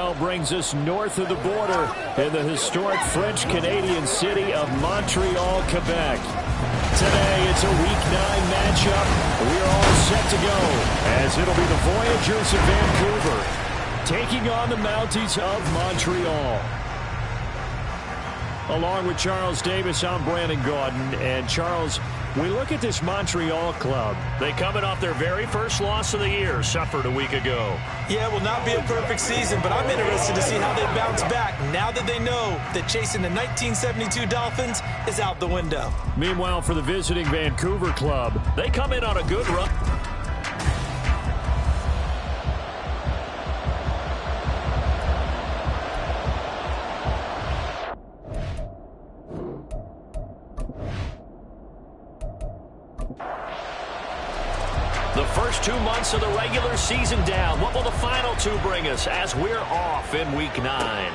now brings us north of the border in the historic French-Canadian city of Montreal, Quebec. Today, it's a Week 9 matchup. We are all set to go, as it'll be the Voyagers of Vancouver taking on the Mounties of Montreal. Along with Charles Davis, I'm Brandon Gaudin. And Charles, we look at this Montreal club. They coming off their very first loss of the year, suffered a week ago. Yeah, it will not be a perfect season, but I'm interested to see how they bounce back now that they know that chasing the 1972 Dolphins is out the window. Meanwhile, for the visiting Vancouver club, they come in on a good run. The first 2 months of the regular season down. What will the final two bring us as we're off in Week 9?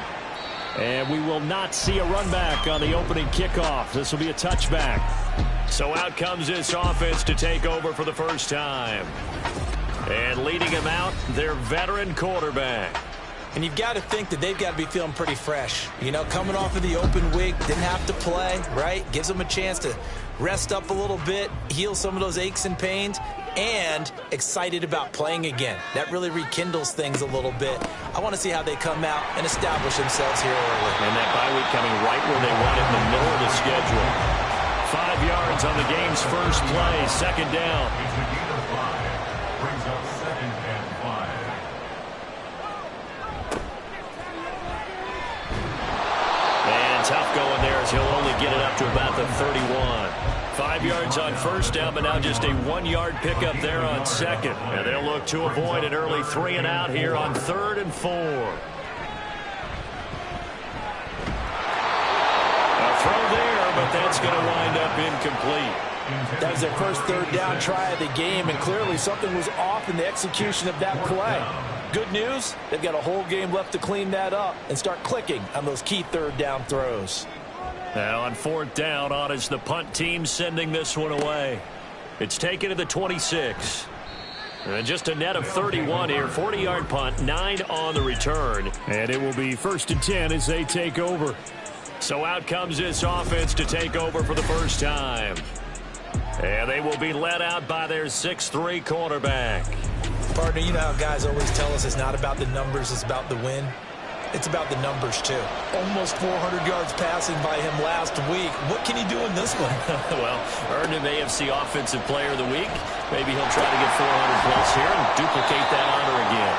And we will not see a run back on the opening kickoff. This will be a touchback. So out comes this offense to take over for the first time. And leading him out, their veteran quarterback. And you've got to think that they've got to be feeling pretty fresh. You know, coming off of the open week, didn't have to play, right? Gives them a chance to rest up a little bit, heal some of those aches and pains, and excited about playing again. That really rekindles things a little bit. I want to see how they come out and establish themselves here early. And that bye week coming right where they want it in the middle of the schedule. 5 yards on the game's first play, second down. And tough going there as he'll only get it up to about the 31. 5 yards on first down, but now just a 1-yard pickup there on second. And they'll look to avoid an early 3 and out here on 3rd and 4. A throw there, but that's going to wind up incomplete. That was their first 3rd down try of the game, and clearly something was off in the execution of that play. Good news, they've got a whole game left to clean that up and start clicking on those key 3rd down throws. Now on 4th down, on is the punt team sending this one away. It's taken to the 26. And just a net of 31 here. 40-yard punt, 9 on the return. And it will be 1st and 10 as they take over. So out comes this offense to take over for the first time. And they will be led out by their 6'3 quarterback. Partner, you know how guys always tell us it's not about the numbers, it's about the win. It's about the numbers, too. Almost 400 yards passing by him last week. What can he do in this one? Well, earned him AFC Offensive Player of the Week. Maybe he'll try to get 400-plus here and duplicate that honor again.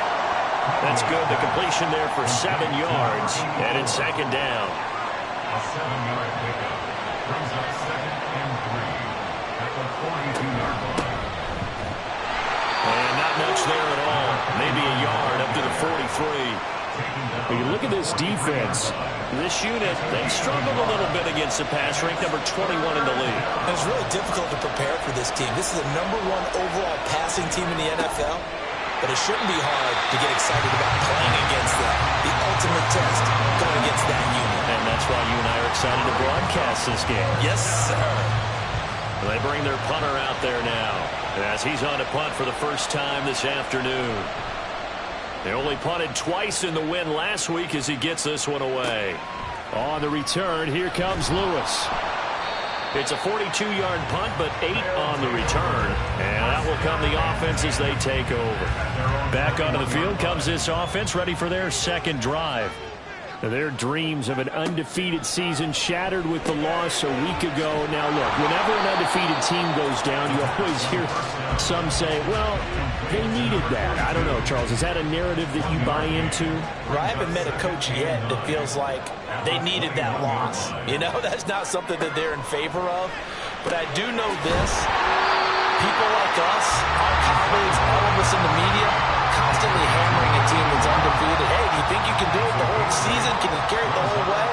That's good. The completion there for 7 yards. And it's second down. A 7-yard pickup brings up 2nd and 3 at the 42-yard line. And not much there at all. Maybe a yard up to the 43. When you look at this defense, this unit, they've struggled a little bit against the pass, ranked number 21 in the league. And it's really difficult to prepare for this team. This is the #1 overall passing team in the NFL, but it shouldn't be hard to get excited about playing against them. The ultimate test going against that unit. And that's why you and I are excited to broadcast this game. Yes, sir. They bring their punter out there now, as he's on to punt for the first time this afternoon. They only punted twice in the win last week as he gets this one away. On the return, here comes Lewis. It's a 42-yard punt, but 8 on the return. And that will come the offense as they take over. Back onto the field comes this offense, ready for their second drive. Their dreams of an undefeated season shattered with the loss a week ago. Now, look, whenever an undefeated team goes down, you always hear some say, well, they needed that. I don't know, Charles. Is that a narrative that you buy into? Well, I haven't met a coach yet that feels like they needed that loss. You know, that's not something that they're in favor of. But I do know this. People like us, our colleagues, all of us in the media, constantly hammering a team that's undefeated. Hey, do you think you can do it the whole season? Can you carry it the whole way?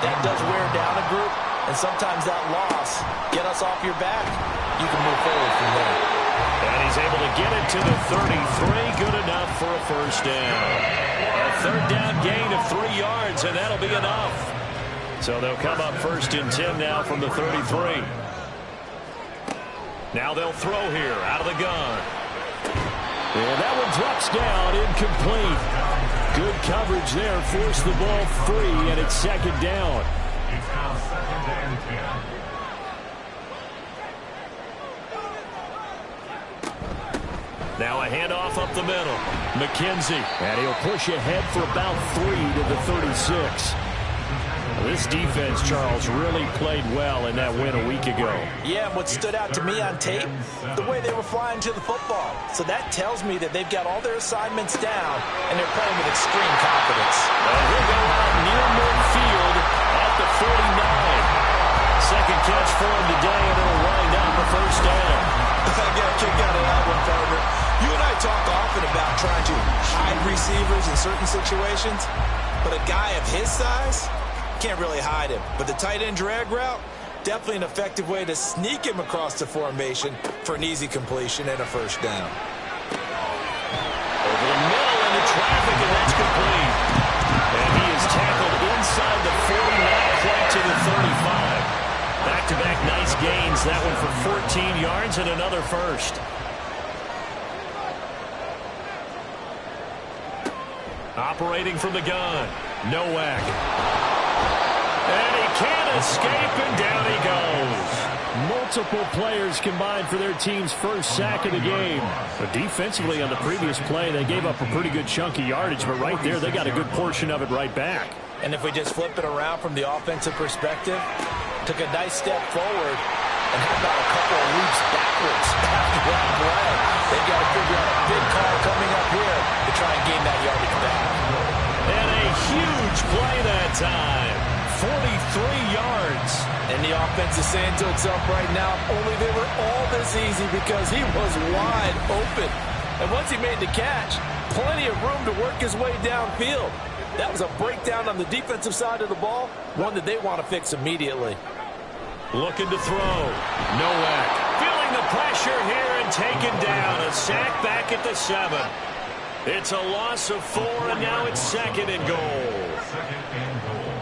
That does wear down a group, and sometimes that loss, get us off your back, you can move forward from there. And he's able to get it to the 33, good enough for a first down. A 3rd down gain of 3 yards, and that'll be enough. So they'll come up 1st and 10 now from the 33. Now they'll throw here out of the gun. And that one drops down incomplete. Good coverage there. Forced the ball free, and it's second down. It's now 2nd and 10. Now a handoff up the middle. McKenzie. And he'll push ahead for about 3 to the 36. This defense, Charles, really played well in that win a week ago. Yeah, and what stood out to me on tape, the way they were flying to the football. So that tells me that they've got all their assignments down, and they're playing with extreme confidence. And he'll go out near midfield at the 49. Second catch for him today, and it'll wind up a first down. I got a kick out of that one, partner. You and I talk often about trying to hide receivers in certain situations, but a guy of his size can't really hide him. But the tight end drag route, definitely an effective way to sneak him across the formation for an easy completion and a first down. Over the middle into traffic, and that's complete. And he is tackled inside the 40, not quite to the 35. Back-to-back nice gains. That one for 14 yards and another first. Operating from the gun, Nowak. And he can't escape, and down he goes. Multiple players combined for their team's first sack of the game. But defensively on the previous play, they gave up a pretty good chunk of yardage, but right there they got a good portion of it right back. And if we just flip it around from the offensive perspective, took a nice step forward, and how about a couple of leaps backwards after that play? They've got to figure out a big call coming up here to try and gain that yardage back. And a huge play that time. 43 yards. And the offense is saying to itself right now, only they were all this easy because he was wide open. And once he made the catch, plenty of room to work his way downfield. That was a breakdown on the defensive side of the ball, one that they want to fix immediately. Looking to throw. Nowak feeling the pressure here and taken down. A sack back at the 7. It's a loss of 4, and now it's second and goal. 2nd and goal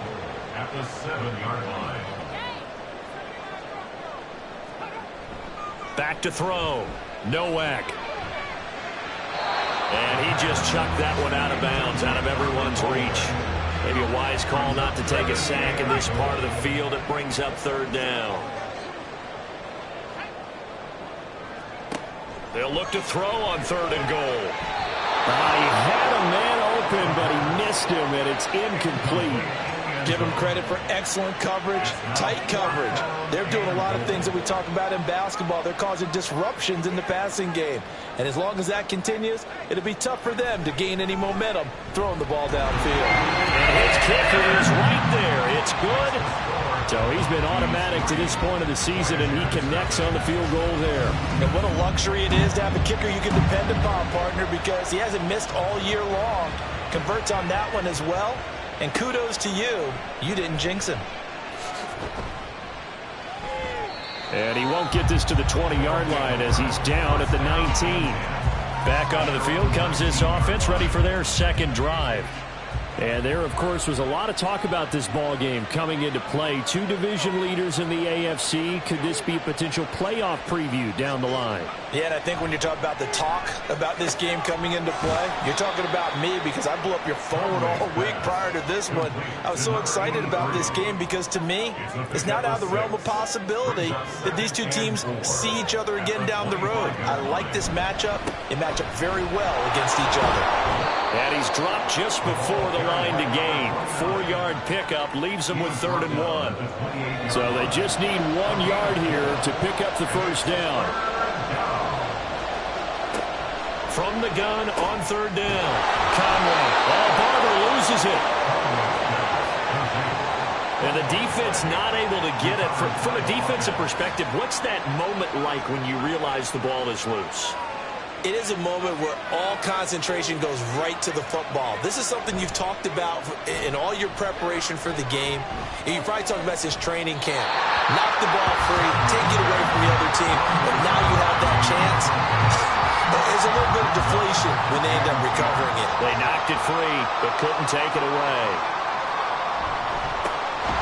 at the 7-yard line. Back to throw. Nowak. And he just chucked that one out of bounds, out of everyone's reach. Maybe a wise call not to take a sack in this part of the field. It brings up third down. They'll look to throw on 3rd and goal. He had a man open, but he missed him, and it's incomplete. Give them credit for excellent coverage, tight coverage. They're doing a lot of things that we talk about in basketball. They're causing disruptions in the passing game. And as long as that continues, it'll be tough for them to gain any momentum throwing the ball downfield. And his kicker is right there. It's good. So he's been automatic to this point of the season, and he connects on the field goal there. And what a luxury it is to have a kicker you can depend upon, partner, because he hasn't missed all year long. Converts on that one as well. And kudos to you. You didn't jinx him. And he won't get this to the 20-yard line as he's down at the 19. Back onto the field comes this offense, ready for their second drive. And there, of course, was a lot of talk about this ball game coming into play. 2 division leaders in the AFC. Could this be a potential playoff preview down the line? Yeah, and I think when you're talking about the talk about this game coming into play, you're talking about me because I blew up your phone all week prior to this one. I was so excited about this game because, to me, it's not out of the realm of possibility that these two teams see each other again down the road. I like this matchup. They match up very well against each other. And he's dropped just before the line to gain. 4-yard pickup leaves them with 3rd and 1. So they just need 1 yard here to pick up the first down. From the gun on 3rd down. Conway. Oh, Barber loses it. And the defense not able to get it. From a defensive perspective, what's that moment like when you realize the ball is loose? It is a moment where all concentration goes right to the football. This is something you've talked about in all your preparation for the game. And you probably talked about since training camp. Knock the ball free, take it away from the other team, and now you have that chance. There's a little bit of deflation when they end up recovering it. They knocked it free, but couldn't take it away.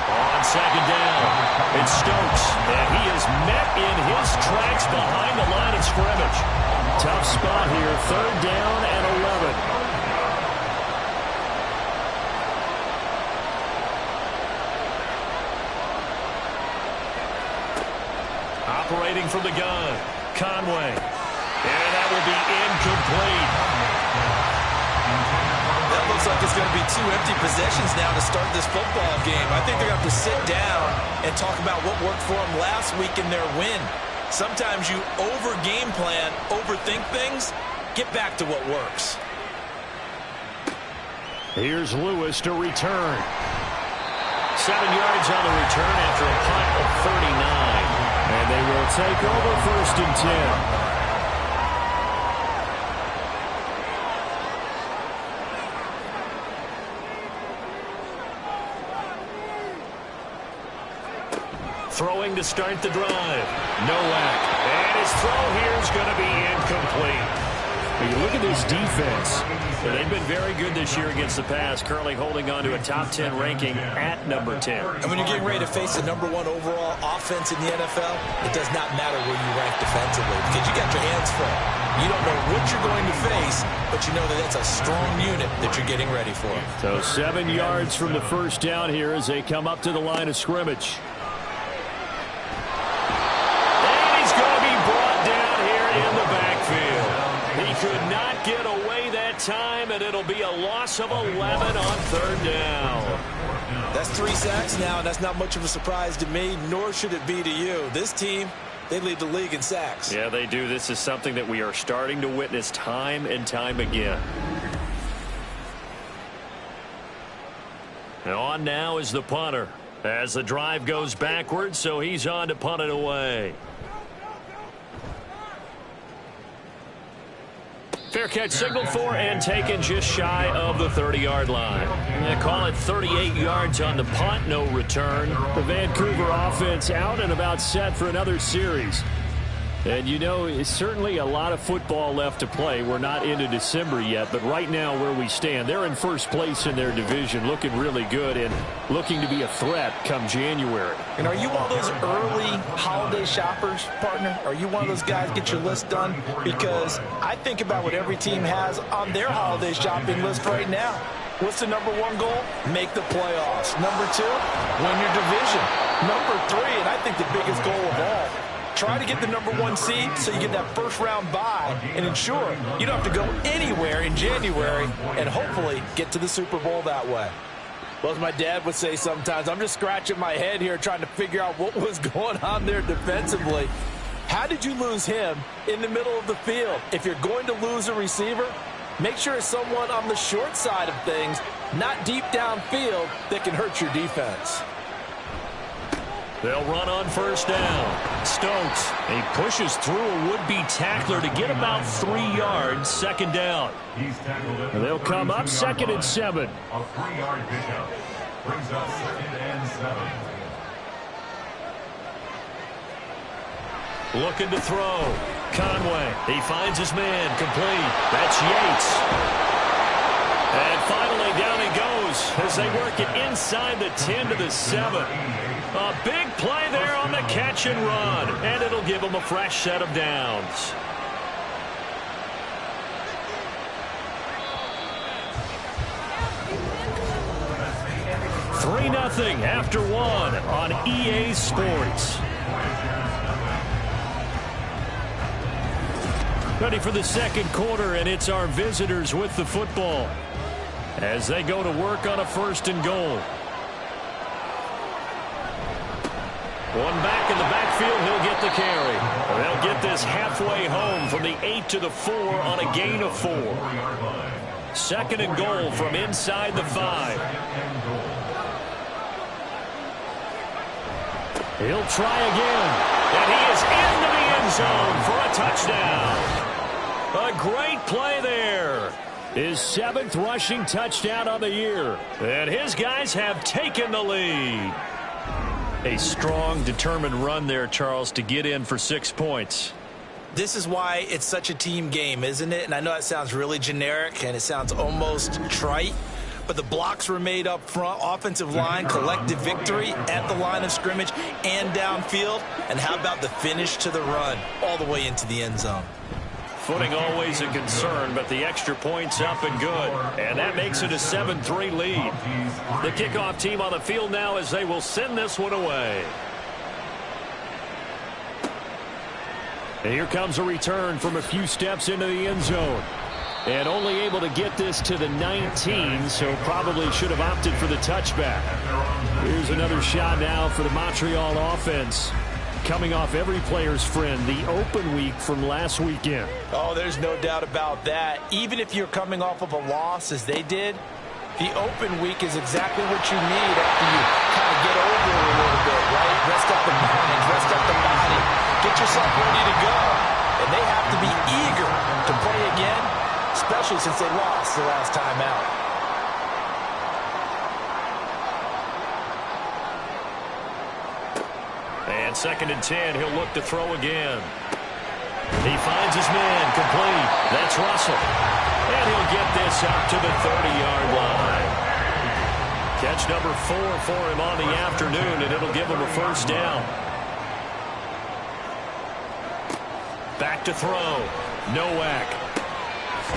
On 2nd down, it's Stokes, and he is met in his tracks behind the line of scrimmage. Tough spot here, 3rd down and 11. operating from the gun. Conway. And that will be incomplete. That looks like it's going to be 2 empty possessions now to start this football game. I think they're going to have to sit down and talk about what worked for them last week in their win. Sometimes you over-game plan, overthink things. Get back to what works. Here's Lewis to return. 7 yards on the return after a punt of 39. And they will take over 1st and 10. Throwing to start the drive. Nowak. And his throw here is going to be incomplete. When you look at this defense, they've been very good this year against the pass, currently holding on to a top 10 ranking at number 10. And when you're getting ready to face the #1 overall offense in the NFL, it does not matter where you rank defensively because you got your hands full. You don't know what you're going to face, but you know that that's a strong unit that you're getting ready for. So 7 yards from the first down here as they come up to the line of scrimmage. In the backfield. He could not get away that time, and it'll be a loss of 11 on 3rd down. That's 3 sacks now, and that's not much of a surprise to me, nor should it be to you. This team, they lead the league in sacks. Yeah, they do. This is something that we are starting to witness time and time again. And on now is the punter as the drive goes backwards, so he's on to punt it away. Fair catch signaled for and taken just shy of the 30-yard line. They call it 38 yards on the punt, no return. The Vancouver offense out and about set for another series. And you know, it's certainly a lot of football left to play. We're not into December yet, but right now where we stand, they're in first place in their division, looking really good and looking to be a threat come January. And are you one of those early holiday shoppers, partner? Are you one of those guys get your list done? Because I think about what every team has on their holiday shopping list right now. What's the #1 goal? Make the playoffs. #2, win your division. #3, and I think the biggest goal of all, try to get the #1 seed so you get that first-round bye and ensure you don't have to go anywhere in January and hopefully get to the Super Bowl that way. Well, as my dad would say sometimes, I'm just scratching my head here trying to figure out what was going on there defensively. How did you lose him in the middle of the field? If you're going to lose a receiver, make sure it's someone on the short side of things, not deep downfield, that can hurt your defense. They'll run on 1st down. Stokes, he pushes through a would-be tackler to get about 3 yards, 2nd down. And they'll come up 2nd and 7. A 3-yard pickup brings up 2nd and 7. Looking to throw. Conway, he finds his man, complete. That's Yates. And finally down he goes as they work it inside the 10 to the 7. A big play there on the catch and run, and it'll give them a fresh set of downs. Three 3-0 after 1 on EA Sports. Ready for the 2nd quarter, and it's our visitors with the football as they go to work on a 1st and goal. One back in the backfield, he'll get the carry. They'll get this halfway home from the 8 to the 4 on a gain of 4. 2nd and goal from inside the 5. He'll try again. And he is into the end zone for a touchdown. A great play there. His 7th rushing touchdown on the year. And his guys have taken the lead. A strong, determined run there, Charles, to get in for 6 points. This is why it's such a team game, isn't it? And I know that sounds really generic and it sounds almost trite, but the blocks were made up front, offensive line, collective victory at the line of scrimmage and downfield. And how about the finish to the run all the way into the end zone? Footing always a concern, but the extra point's up and good. And that makes it a 7-3 lead. The kickoff team on the field now as they will send this one away. And here comes a return from a few steps into the end zone. And only able to get this to the 19, so probably should have opted for the touchback. Here's another shot now for the Montreal offense. Coming off every player's friend, the open week from last weekend. Oh, there's no doubt about that. Even if you're coming off of a loss as they did, the open week is exactly what you need after you kind of get over it a little bit, right? Rest up the mind, rest up the body, get yourself ready to go. And they have to be eager to play again, especially since they lost the last time out. And 2nd and 10, he'll look to throw again. He finds his man, complete. That's Russell. And he'll get this up to the 30-yard line. Catch number 4 for him on the afternoon, and it'll give him a first down. Back to throw. Nowak.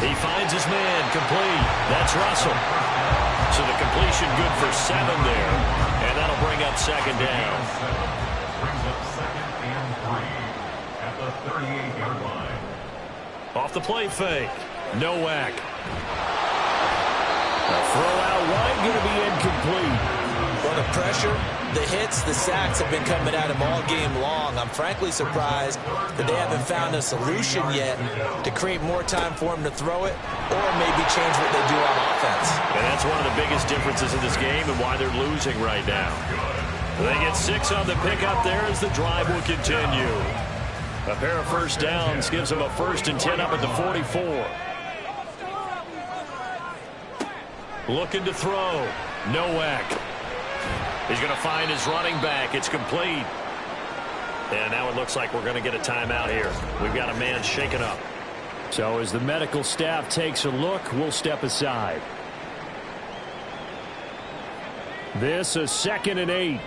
He finds his man, complete. That's Russell. So the completion good for 7 there. And that'll bring up 2nd down. Brings up 2nd and 3 at the 38-yard line. Off the play fake. Nowak. A throw out wide, going to be incomplete. Well, the pressure, the hits, the sacks have been coming at him all game long. I'm frankly surprised that they haven't found a solution yet to create more time for him to throw it or maybe change what they do on offense. And that's one of the biggest differences in this game and why they're losing right now. They get 6 on the pickup there as the drive will continue. A pair of first downs gives them a 1st and 10 up at the 44. Looking to throw. Nowak. He's going to find his running back. It's complete. And now it looks like we're going to get a timeout here. We've got a man shaken up. So as the medical staff takes a look, we'll step aside. This is 2nd and 8.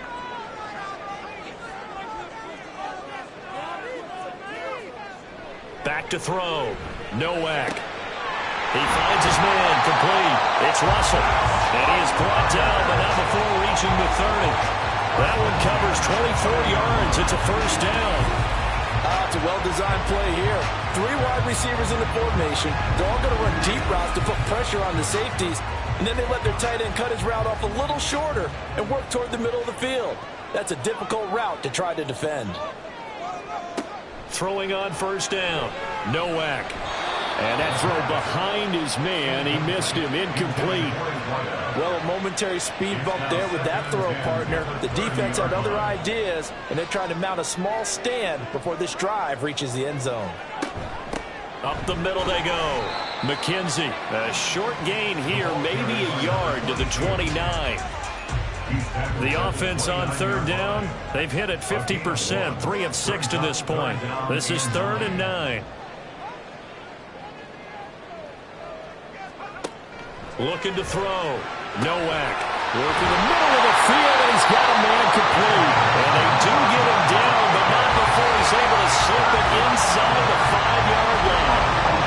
Back to throw. Nowak. He finds his man, complete. It's Russell. And he is brought down, but not before reaching the 30. That one covers 24 yards. It's a first down. It's a well-designed play here. 3 wide receivers in the formation. They're all going to run deep routes to put pressure on the safeties. And then they let their tight end cut his route off a little shorter and work toward the middle of the field. That's a difficult route to try to defend. Throwing on first down. Nowak. And that throw behind his man, he missed him, incomplete. Well, a momentary speed bump there with that throw, partner. The defense had other ideas, and they're trying to mount a small stand before this drive reaches the end zone. Up the middle they go. McKenzie, a short gain here, maybe a yard to the 29. The offense on 3rd down, they've hit it 50%, 3 of 6 to this point. This is 3rd and 9. Looking to throw. Nowak. Working the middle of the field, and he's got a man complete. And they do get him down, but not before he's able to slip it inside the 5-yard line.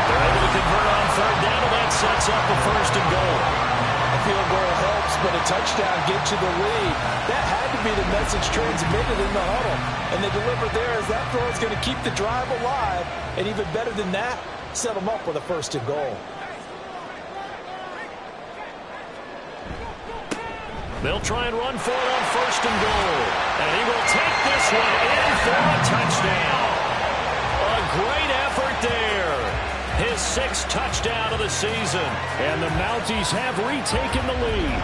They're able to convert on 3rd down, and that sets up a 1st and goal. A field goal helps, but a touchdown gets you the lead. That had to be the message transmitted in the huddle. And they delivered there as that throw is going to keep the drive alive. And even better than that, set them up with a 1st and goal. They'll try and run for it on 1st and goal. And he will take this one in for a touchdown. A great effort there. His 6th touchdown of the season. And the Mounties have retaken the lead.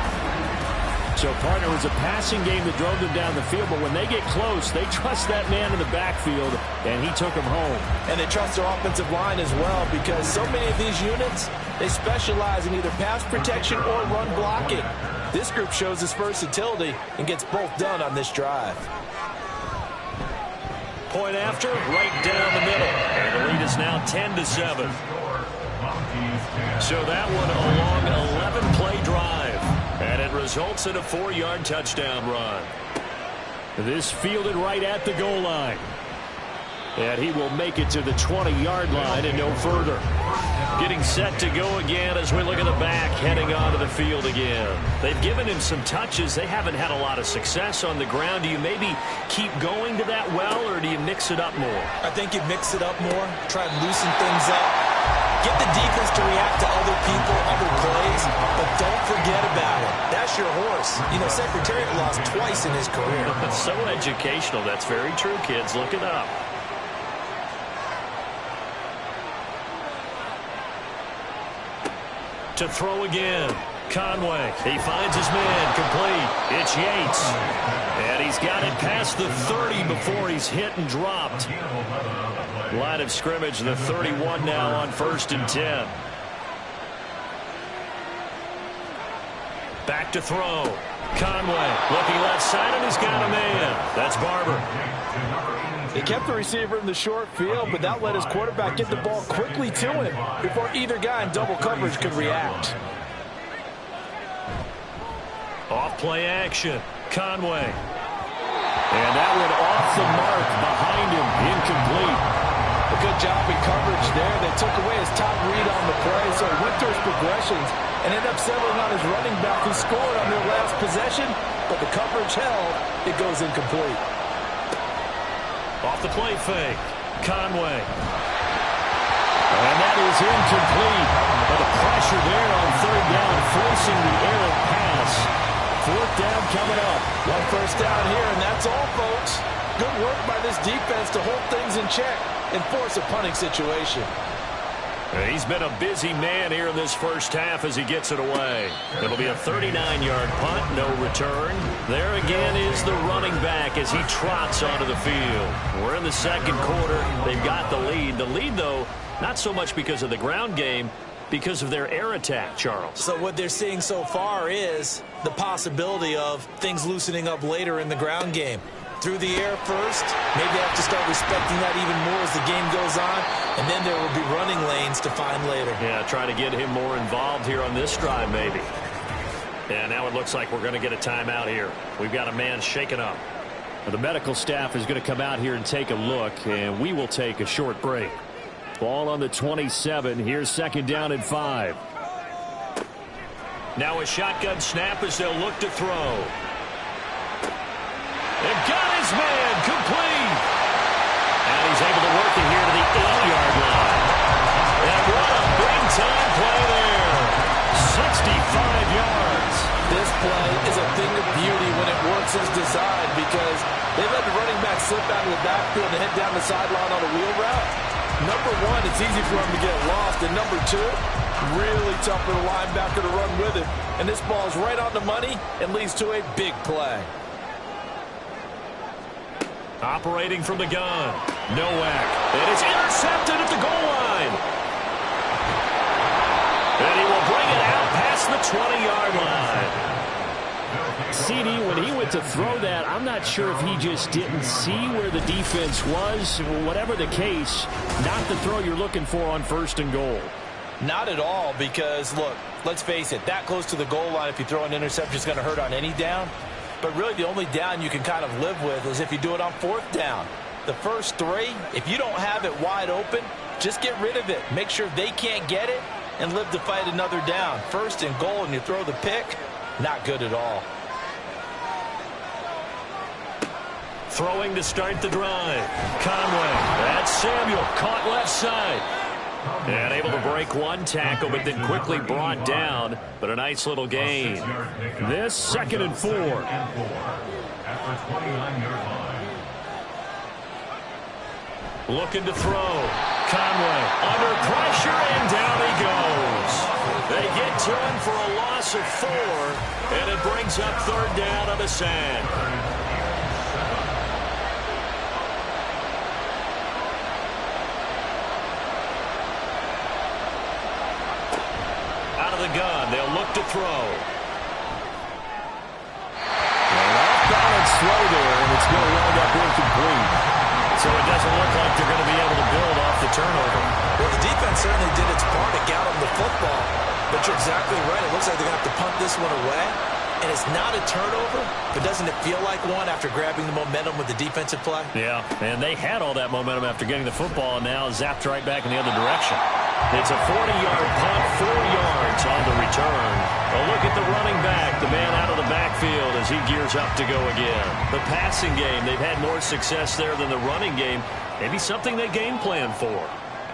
So, partner, it was a passing game that drove them down the field, but when they get close, they trust that man in the backfield, and he took them home. And they trust their offensive line as well, because so many of these units, they specialize in either pass protection or run blocking. This group shows its versatility and gets both done on this drive. Point after, right down the middle. And the lead is now 10-7. So that one a long 11-play drive. And it results in a 4-yard touchdown run. This fielded right at the goal line. And he will make it to the 20-yard line and no further. Getting set to go again as we look at the back heading onto the field again. They've given him some touches. They haven't had a lot of success on the ground. Do you maybe keep going to that well, or do you mix it up more? I think you mix it up more, try and loosen things up. Get the defense to react to other people, other plays, but don't forget about it. That's your horse. You know, Secretariat lost twice in his career. So educational. That's very true, kids. Look it up. To throw again. Conway. He finds his man. Complete. It's Yates. And he's got it past the 30 before he's hit and dropped. Line of scrimmage, the 31 now on 1st and 10. Back to throw. Conway looking left side, and he's got a man. That's Barber. He kept the receiver in the short field, but that let his quarterback get the ball quickly to him before either guy in double coverage could react. Off play action. Conway. And that went off the mark behind him. Incomplete. A good job in coverage there. They took away his top read on the play, so he went through his progressions and ended up settling on his running back who scored on their last possession, but the coverage held. It goes incomplete. Off the play fake. Conway. And that is incomplete. But the pressure there on 3rd down, forcing the errant pass. 4th down coming up. 1 first down here, and that's all, folks. Good work by this defense to hold things in check and force a punting situation. He's been a busy man here in this first half as he gets it away. It'll be a 39-yard punt, no return. There again is the running back as he trots onto the field. We're in the 2nd quarter. They've got the lead. The lead, though, not so much because of the ground game, because of their air attack, Charles. So what they're seeing so far is the possibility of things loosening up later in the ground game. Through the air first, maybe they have to start respecting that even more as the game goes on, and then there will be running lanes to find later. Yeah, try to get him more involved here on this drive maybe. And now it looks like we're going to get a timeout here. We've got a man shaken up. The medical staff is going to come out here and take a look, and we will take a short break. Ball on the 27. Here's 2nd down and 5. Now a shotgun snap as they'll look to throw. They've got his man complete. And he's able to work it here to the 8-yard line. And what a big-time play there. 65 yards. This play is a thing of beauty when it works as designed because they let the running back slip out of the backfield and head down the sideline on a wheel route. Number one, it's easy for him to get lost. And number two, really tough for the linebacker to run with it. And this ball is right on the money and leads to a big play. Operating from the gun. Nowak. And it's intercepted at the goal line. And he will bring it out past the 20-yard line. CD, when he went to throw that, I'm not sure if he just didn't see where the defense was. Whatever the case, not the throw you're looking for on 1st and goal. Not at all because, look, let's face it, that close to the goal line, if you throw an interception, is going to hurt on any down. But really the only down you can kind of live with is if you do it on 4th down. The first 3, if you don't have it wide open, just get rid of it. Make sure they can't get it and live to fight another down. 1st and goal and you throw the pick, not good at all. Throwing to start the drive. Conway. That's Samuel. Caught left side. And able to break one tackle, but then quickly brought down. But a nice little gain. This 2nd and 4. At the 29-yard line. Looking to throw. Conway under pressure, and down he goes. They get to him for a loss of 4, and it brings up 3rd down on the sand. The gun. They'll look to throw. An off-balance throw there, and it's going to wind up incomplete. So it doesn't look like they're going to be able to build off the turnover. Well, the defense certainly did its part to get them the football. But you're exactly right. It looks like they're going to have to punt this one away. And it's not a turnover, but doesn't it feel like one after grabbing the momentum with the defensive play? Yeah, and they had all that momentum after getting the football, and now zapped right back in the other direction. It's a 40-yard punt, 4 yards on the return. A look at the running back, the man out of the backfield as he gears up to go again. The passing game, they've had more success there than the running game. Maybe something they game plan for.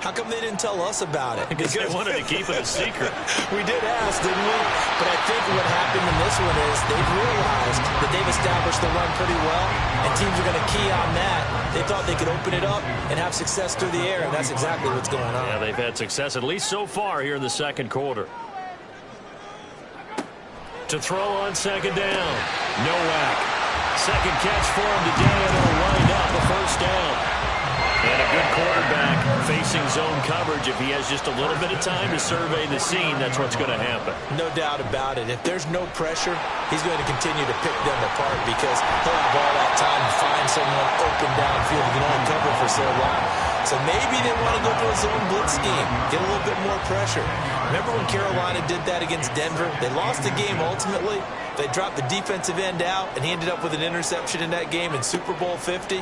How come they didn't tell us about it? Because they wanted to keep it a secret. We did ask, didn't we? But I think what happened in this one is they've realized that they've established the run pretty well, and teams are going to key on that. They thought they could open it up and have success through the air, and that's exactly what's going on. Yeah, they've had success, at least so far here in the second quarter. To throw on second down. Nowak. Second catch for him today, and it'll wind up a first down. And a good quarterback facing zone coverage. If he has just a little bit of time to survey the scene, that's what's going to happen. No doubt about it. If there's no pressure, he's going to continue to pick them apart because he'll have all that time to find someone open downfield. He can only cover for so long. So maybe they want to go to a zone blitz scheme, get a little bit more pressure. Remember when Carolina did that against Denver? They lost the game ultimately. They dropped the defensive end out, and he ended up with an interception in that game in Super Bowl 50.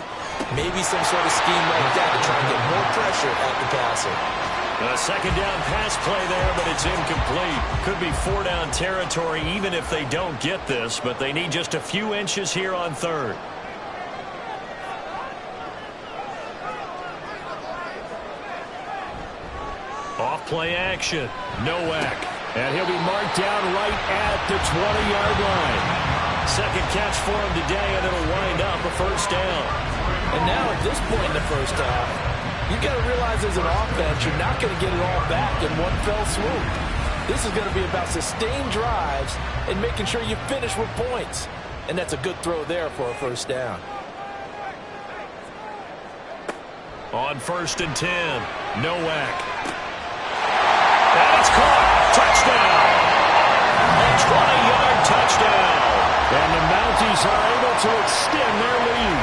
Maybe some sort of scheme like that to try and get more pressure at the passer. A second down pass play there, but it's incomplete. Could be 4-down territory even if they don't get this, but they need just a few inches here on third. Off play action. Nowak. And he'll be marked down right at the 20-yard line. Second catch for him today, and it'll wind up a first down. And now at this point in the first half, you've got to realize as an offense, you're not going to get it all back in one fell swoop. This is going to be about sustained drives and making sure you finish with points. And that's a good throw there for a first down. On 1st and 10, Nowak. And it's caught. Touchdown. A 20-yard touchdown. And the Mounties are able to extend their lead.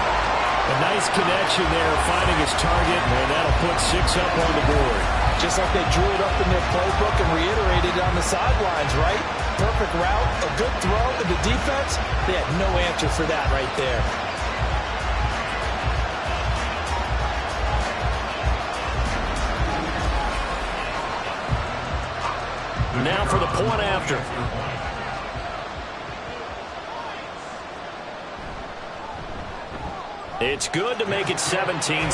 A nice connection there, finding his target, and that'll put 6 up on the board. Just like they drew it up in their playbook and reiterated it on the sidelines, right? Perfect route, a good throw, and the defense, they had no answer for that right there. Now for the point after. It's good to make it 17-7.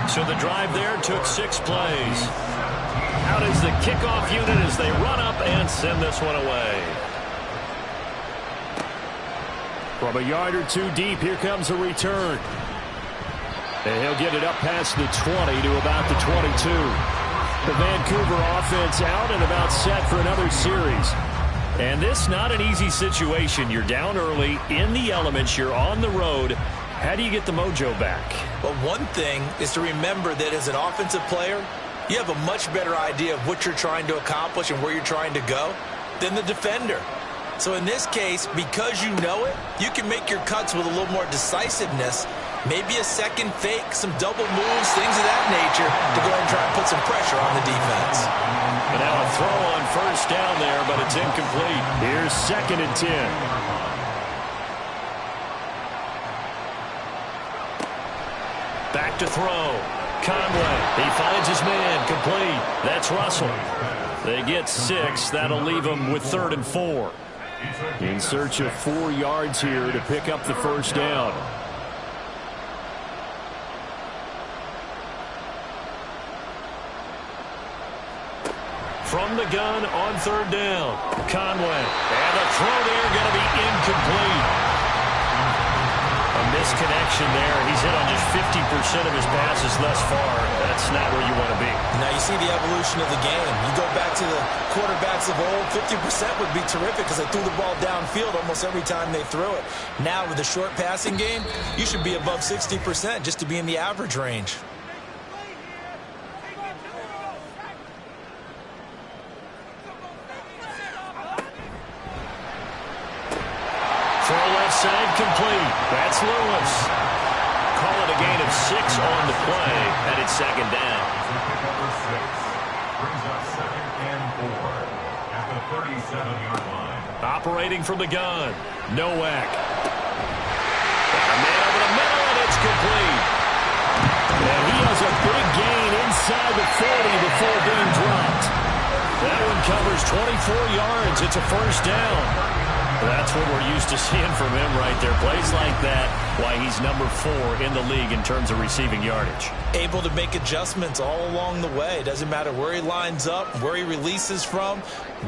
So the drive there took 6 plays. Out is the kickoff unit as they run up and send this one away. From a yard or two deep, here comes a return. And he'll get it up past the 20 to about the 22. The Vancouver offense out and about set for another series. And this not an easy situation. You're down early, in the elements, you're on the road. How do you get the mojo back? Well, one thing is to remember that as an offensive player, you have a much better idea of what you're trying to accomplish and where you're trying to go than the defender. So in this case, because you know it, you can make your cuts with a little more decisiveness. Maybe a second fake, some double moves, things of that nature to go ahead and try and put some pressure on the defense. And now a throw on first down there, but it's incomplete. Here's 2nd and 10. Back to throw. Conway, he finds his man, complete. That's Russell. They get 6. That'll leave them with 3rd and 4. In search of 4 yards here to pick up the first down. From the gun on 3rd down. Conway. And a throw there going to be incomplete. A misconnection there. He's hit on just 50% of his passes thus far. That's not where you want to be. Now you see the evolution of the game. You go back to the quarterbacks of old, 50% would be terrific because they threw the ball downfield almost every time they threw it. Now with the short passing game, you should be above 60% just to be in the average range. Side complete. That's Lewis. Call it a gain of 6 on the play, and it's 2nd down. Number 6 brings up 2nd and 4 at the 37-yard line. Operating from the gun. Nowak. A man over the middle, and it's complete. And he has a big gain inside the 40 before being dropped. That one covers 24 yards. It's a first down. That's what we're used to seeing from him right there. Plays like that, why he's number 4 in the league in terms of receiving yardage. Able to make adjustments all along the way. Doesn't matter where he lines up, where he releases from.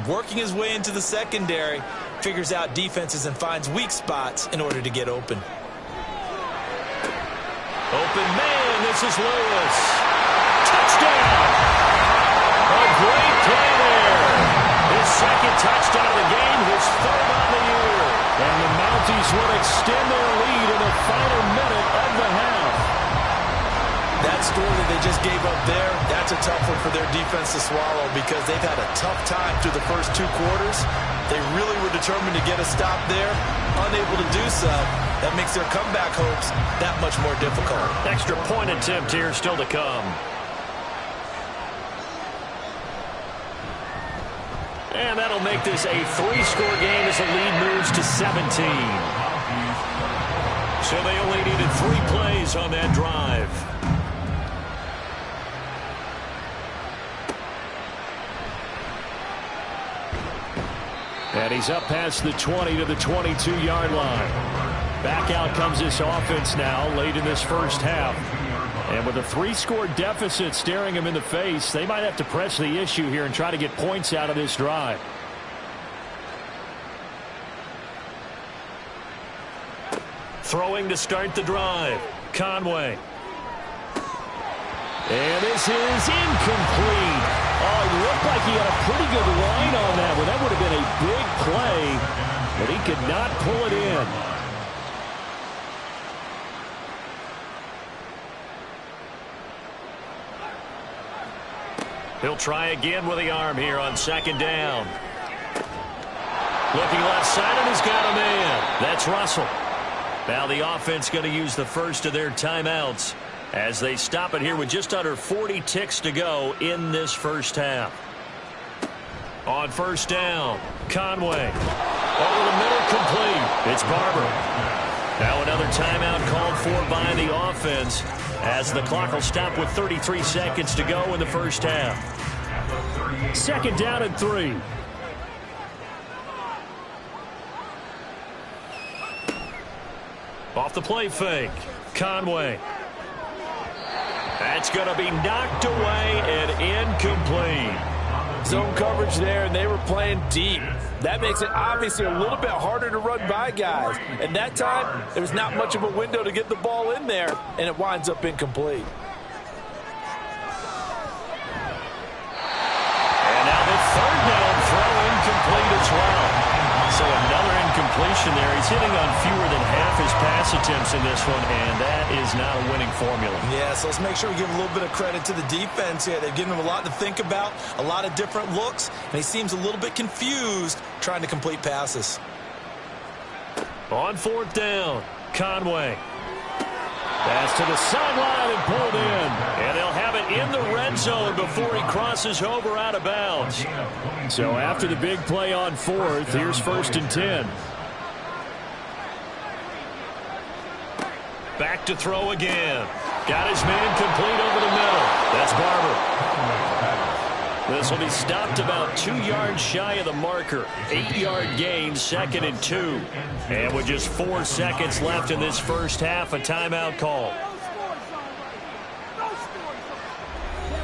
Working his way into the secondary, figures out defenses and finds weak spots in order to get open. Open man, this is Lewis. Touchdown! A great play there. His second touchdown of the game, his 3rd on the year. And the Mounties will extend their lead in the final minute of the half. That score that they just gave up there, that's a tough one for their defense to swallow because they've had a tough time through the first 2 quarters. They really were determined to get a stop there, unable to do so. That makes their comeback hopes that much more difficult. Extra point attempt here still to come. And that'll make this a 3-score game as the lead moves to 17. So they only needed 3 plays on that drive. And he's up past the 20 to the 22-yard line. Back out comes this offense now late in this first half. And with a 3-score deficit staring him in the face, they might have to press the issue here and try to get points out of this drive. Throwing to start the drive. Conway. And this is incomplete. Oh, it looked like he had a pretty good line on that one. That would have been a big play, but he could not pull it in. He'll try again with the arm here on 2nd down. Looking left side, and he's got a man. That's Russell. Now the offense going to use the first of their timeouts as they stop it here with just under 40 ticks to go in this first half. On 1st down, Conway. Over the middle, complete. It's Barber. Now another timeout called for by the offense as the clock will stop with 33 seconds to go in the first half. 2nd down and 3. Off the play fake. Conway. That's going to be knocked away and incomplete. Zone coverage there, and they were playing deep. That makes it obviously a little bit harder to run by guys. And that time, there was not much of a window to get the ball in there, and it winds up incomplete. And now the 3rd down throw incomplete as well. So another incompletion there. He's hitting on fewer than half his pass attempts in this one, and that is not a winning formula. Yeah, so let's make sure we give a little bit of credit to the defense here. They've given him a lot to think about, a lot of different looks, and he seems a little bit confused trying to complete passes. On 4th down, Conway. Pass to the sideline and pulled in. And they'll have it in the red zone before he crosses over out of bounds. So after the big play on 4th, here's 1st and 10. Back to throw again. Got his man complete over the middle. That's Barber. This will be stopped about 2 yards shy of the marker. 8-yard gain, 2nd and 2. And with just 4 seconds left in this first half, a timeout call.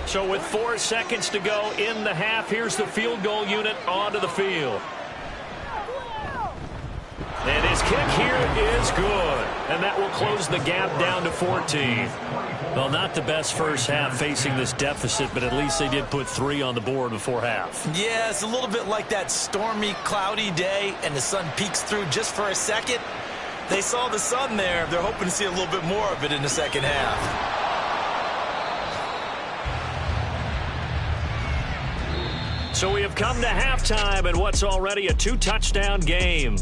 So with 4 seconds to go in the half, here's the field goal unit onto the field. And his kick here is good. And that will close the gap down to 14. Well, not the best first half facing this deficit, but at least they did put 3 on the board before half. Yeah, it's a little bit like that stormy, cloudy day, and the sun peeks through just for a second. They saw the sun there. They're hoping to see a little bit more of it in the second half. So we have come to halftime in what's already a 2-touchdown game.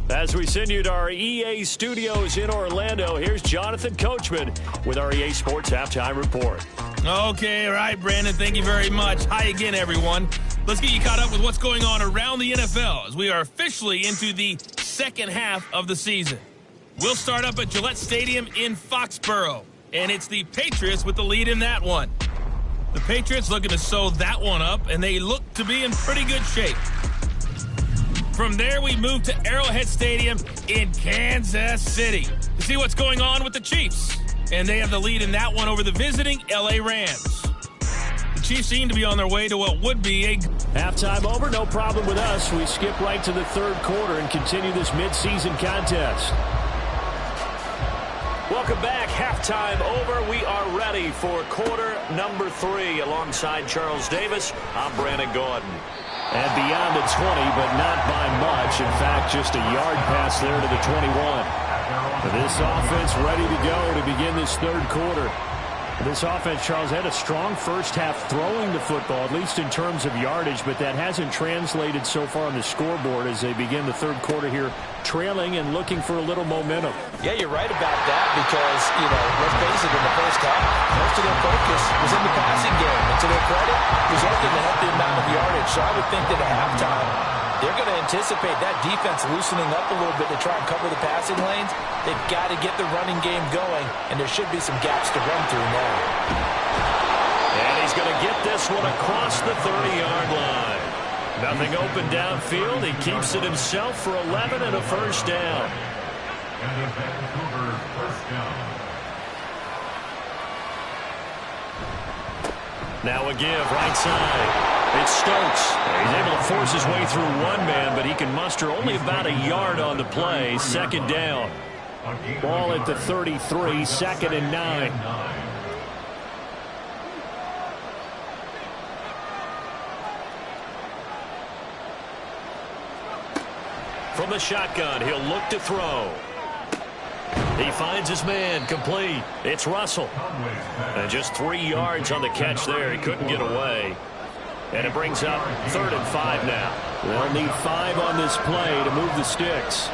As we send you to our EA studios in Orlando, here's Jonathan Coachman with our EA Sports Halftime Report. Okay, all right, Brandon, thank you very much. Hi again, everyone. Let's get you caught up with what's going on around the NFL as we are officially into the second half of the season. We'll start up at Gillette Stadium in Foxborough, and it's the Patriots with the lead in that one. The Patriots looking to sew that one up, and they look to be in pretty good shape. From there, we move to Arrowhead Stadium in Kansas City to see what's going on with the Chiefs. And they have the lead in that one over the visiting L.A. Rams. The Chiefs seem to be on their way to what would be a... Halftime over, no problem with us. We skip right to the third quarter and continue this midseason contest. Welcome back. Halftime over. We are ready for quarter number 3. Alongside Charles Davis, I'm Brandon Gordon. And beyond the 20, but not by much. In fact, just a yard pass there to the 21. This offense ready to go to begin this third quarter. This offense, Charles, had a strong first half throwing the football, at least in terms of yardage, but that hasn't translated so far on the scoreboard as they begin the third quarter here, trailing and looking for a little momentum. Yeah, you're right about that because, let's face it, in the first half, most of their focus was in the passing game. And to their credit, resulted in a healthy amount of yardage. So I would think that at halftime, they're going to anticipate that defense loosening up a little bit to try and cover the passing lanes. They've got to get the running game going, and there should be some gaps to run through now. And he's going to get this one across the 30-yard line. Nothing open downfield. He keeps it himself for 11 and a first down. And a Vancouver first down. Now a give, right side. It's Stokes. He's able to force his way through one man, but he can muster only about a yard on the play. Second down. Ball at the 33, 2nd and 9. From the shotgun, he'll look to throw. He finds his man, complete. It's Russell. And just 3 yards on the catch there. He couldn't get away. And it brings up 3rd and 5 now. They'll need 5 on this play to move the sticks.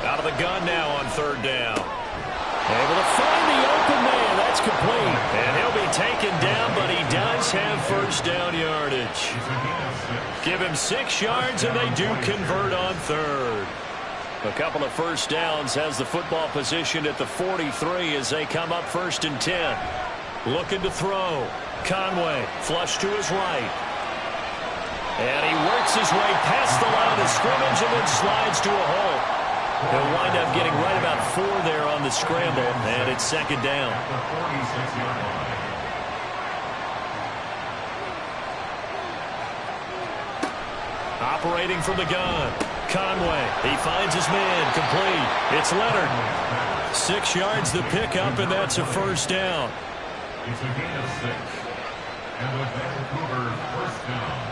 Out of the gun now on 3rd down. Able to find the open man. That's complete. And he'll be taken down, but he does have first down yardage. Give him 6 yards, and they do convert on 3rd. A couple of first downs, has the football position at the 43 as they come up 1st and 10. Looking to throw. Conway, flush to his right. And he works his way past the line of scrimmage and then slides to a hole. He'll wind up getting right about 4 there on the scramble, and it's 2nd down. Operating from the gun. Conway, he finds his man, complete. It's Leonard. 6 yards the pickup, and that's a first down. It's a gain of 6. And the Vancouver first down.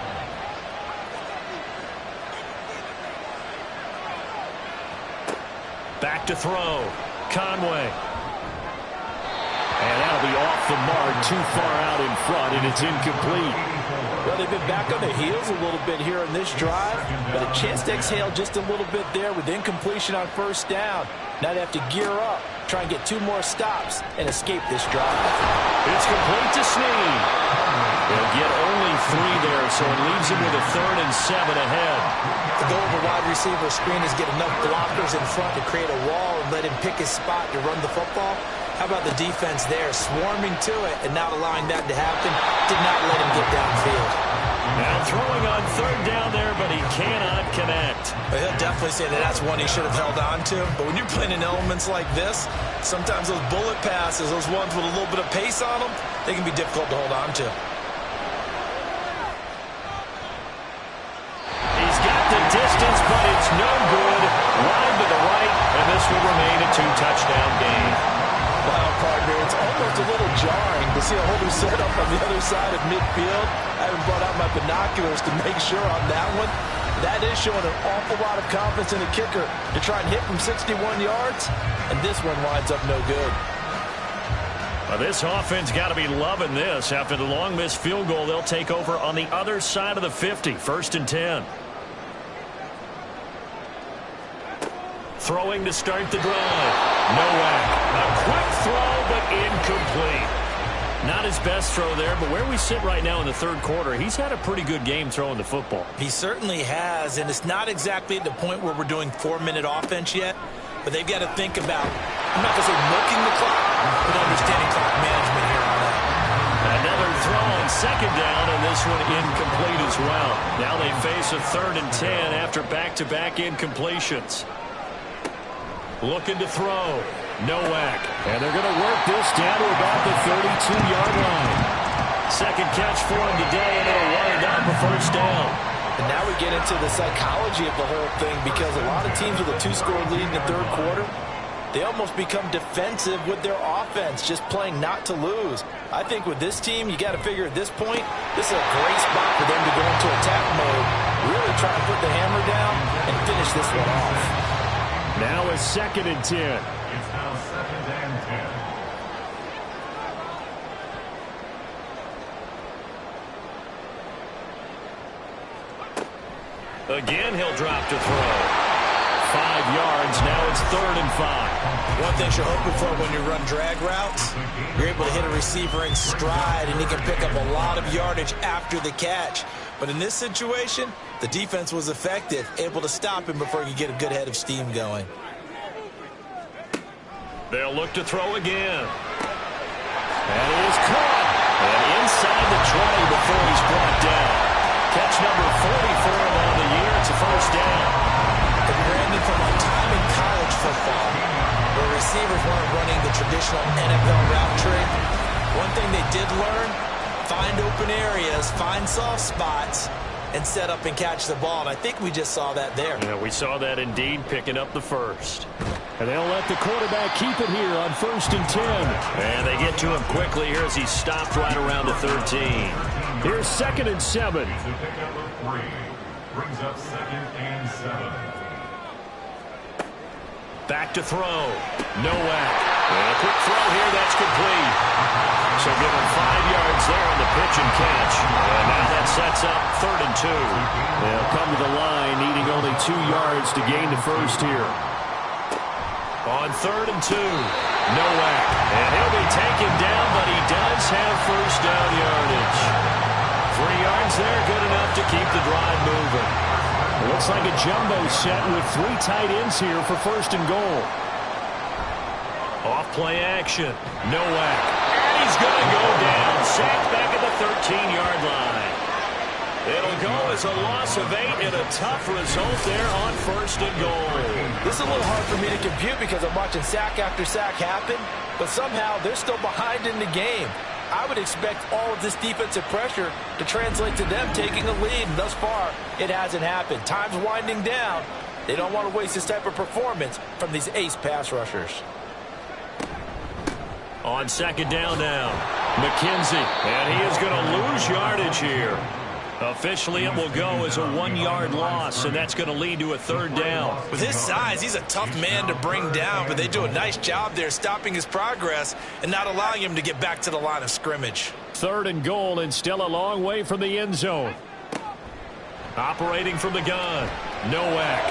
Back to throw. Conway. And that'll be off the mark, too far out in front, and it's incomplete. Well, they've been back on their heels a little bit here on this drive, but a chance to exhale just a little bit there with incompletion on 1st down. Now they have to gear up, try and get 2 more stops, and escape this drive. It's complete to Snead. They'll get only 3 there, so it leaves him with a 3rd and 7 ahead. The goal of a wide receiver screen is get enough blockers in front to create a wall and let him pick his spot to run the football. How about the defense there, swarming to it and not allowing that to happen? Did not let him get downfield. Now throwing on 3rd down there, but he cannot connect. Well, he'll definitely say that that's one he should have held on to. But when you're playing in elements like this, sometimes those bullet passes, those ones with a little bit of pace on them, they can be difficult to hold on to. He's got the distance, but it's no good. Wide to the right, and this will remain a 2-touchdown game. Wow, partner, it's almost a little jarring to see a whole new setup on the other side of midfield. I haven't brought out my binoculars to make sure on that one. That is showing an awful lot of confidence in the kicker to try and hit from 61 yards, and this one winds up no good. Well, this offense got to be loving this. After the long missed field goal, they'll take over on the other side of the 50, 1st and 10. Throwing to start the drive. Nowak. A quick throw, but incomplete. Not his best throw there, but where we sit right now in the 3rd quarter, he's had a pretty good game throwing the football. He certainly has, and it's not exactly at the point where we're doing 4-minute offense yet. but they've got to think about, I'm not going to say milking the clock, but understanding clock management here on that. Another throw on second down, and this one incomplete as well. Now they face a 3rd and 10 after back-to-back incompletions. Looking to throw. Nowak. And they're going to work this down to about the 32-yard line. Second catch for him today, and it'll wind up a first down. And now we get into the psychology of the whole thing, because a lot of teams with a 2-score lead in the third quarter, they almost become defensive with their offense, just playing not to lose. I think with this team, you got to figure at this point, this is a great spot for them to go into attack mode, really try to put the hammer down and finish this one off. Now a 2nd and 10. It's now 2nd and 10. Again, he'll drop to throw. 5 yards. Now it's 3rd and 5. One thing you're hoping for when you run drag routes, you're able to hit a receiver in stride, and he can pick up a lot of yardage after the catch. But in this situation, the defense was effective, able to stop him before he could get a good head of steam going. They'll look to throw again. And he is caught. And inside the 20 before he's brought down. Catch number 40 for him on the year. It's a first down. And Brandon, from our time in college football, where receivers weren't running the traditional NFL route tree, one thing they did learn, find open areas, find soft spots, and set up and catch the ball. And I think we just saw that there. Yeah, we saw that indeed, picking up the first. And they'll let the quarterback keep it here on 1st and 10. And they get to him quickly here as he stopped right around the 13. Here's 2nd and 7. To pick up a 3. Brings up 2nd and 7. Back to throw. Nowak. And a quick throw here. That's complete. So give him 5 yards there on the pitch and catch. And now that sets up 3rd and 2. They'll come to the line, needing only 2 yards to gain the first here. On 3rd and 2. Nowak. And he'll be taken down, but he does have first down yardage. 3 yards there, good enough to keep the drive moving. Looks like a jumbo set with 3 tight ends here for 1st and goal. Off play action. Nowak. And he's going to go down. Sacked back at the 13-yard line. It'll go as a loss of 8 and a tough result there on 1st and goal. This is a little hard for me to compute because I'm watching sack after sack happen, but somehow they're still behind in the game. I would expect all of this defensive pressure to translate to them taking a lead, and thus far, it hasn't happened. Time's winding down. They don't want to waste this type of performance from these ace pass rushers. On 2nd down now, McKenzie, and he is going to lose yardage here. Officially, it will go as a 1-yard loss, and that's going to lead to a 3rd down. With his size, he's a tough man to bring down, but they do a nice job there stopping his progress and not allowing him to get back to the line of scrimmage. 3rd and goal, and still a long way from the end zone. Operating from the gun, Nowak.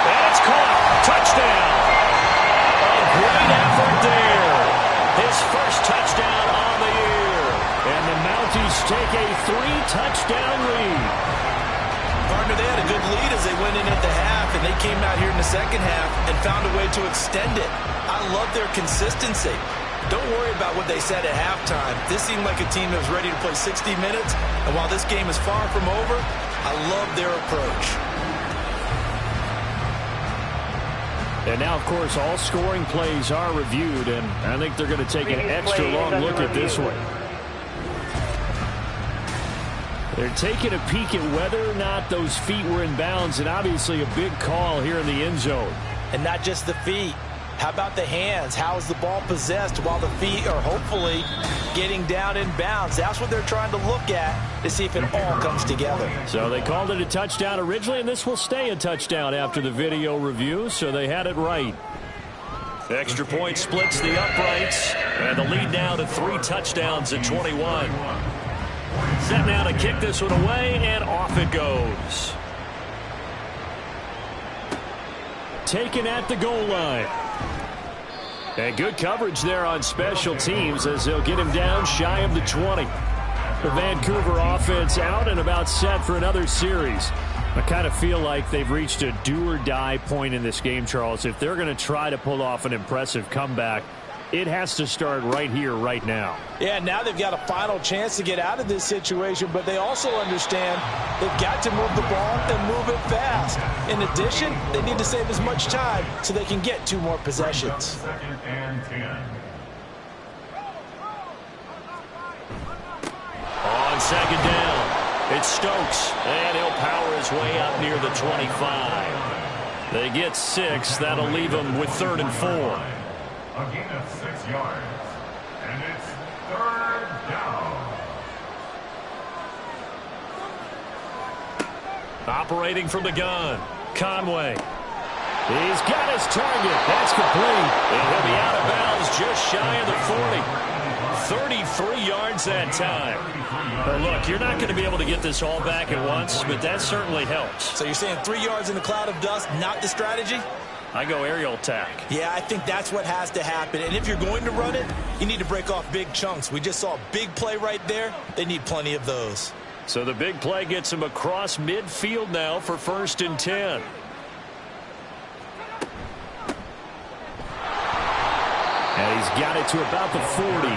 And it's caught. Touchdown. A great effort there. His first touchdown on the year. And the Mounties take a 3-touchdown lead. Partner, they had a good lead as they went in at the half, and they came out here in the second half and found a way to extend it. I love their consistency. Don't worry about what they said at halftime. This seemed like a team that was ready to play 60 minutes, and while this game is far from over, I love their approach. And now, of course, all scoring plays are reviewed, and I think they're going to take an extra long look at this one. They're taking a peek at whether or not those feet were in bounds, and obviously a big call here in the end zone. And not just the feet. How about the hands? How is the ball possessed while the feet are hopefully getting down in bounds? That's what they're trying to look at to see if it all comes together. So they called it a touchdown originally, and this will stay a touchdown after the video review, so they had it right. Extra point splits the uprights, and the lead now to 3 touchdowns at 21. Set now to kick this one away, and off it goes. Taken at the goal line. And good coverage there on special teams as they'll get him down shy of the 20. The Vancouver offense out and about set for another series. I kind of feel like they've reached a do-or-die point in this game, Charles. If they're going to try to pull off an impressive comeback, it has to start right here, right now. Yeah, now they've got a final chance to get out of this situation, but they also understand they've got to move the ball and move it fast. In addition, they need to save as much time so they can get 2 more possessions. Second and 10. On second down, it's Stokes, and he'll power his way up near the 25. They get 6. That'll leave them with 3rd and 4. A gain of 6 yards. And it's 3rd down. Operating from the gun, Conway. He's got his target. That's complete. And he'll be out of bounds just shy of the 40. 33 yards that time. But look, you're not going to be able to get this all back at once, but that certainly helps. So you're saying 3 yards in a cloud of dust, not the strategy? I go aerial attack. Yeah, I think that's what has to happen. And if you're going to run it, you need to break off big chunks. We just saw a big play right there. They need plenty of those. So the big play gets him across midfield now for 1st and 10. And he's got it to about the 40.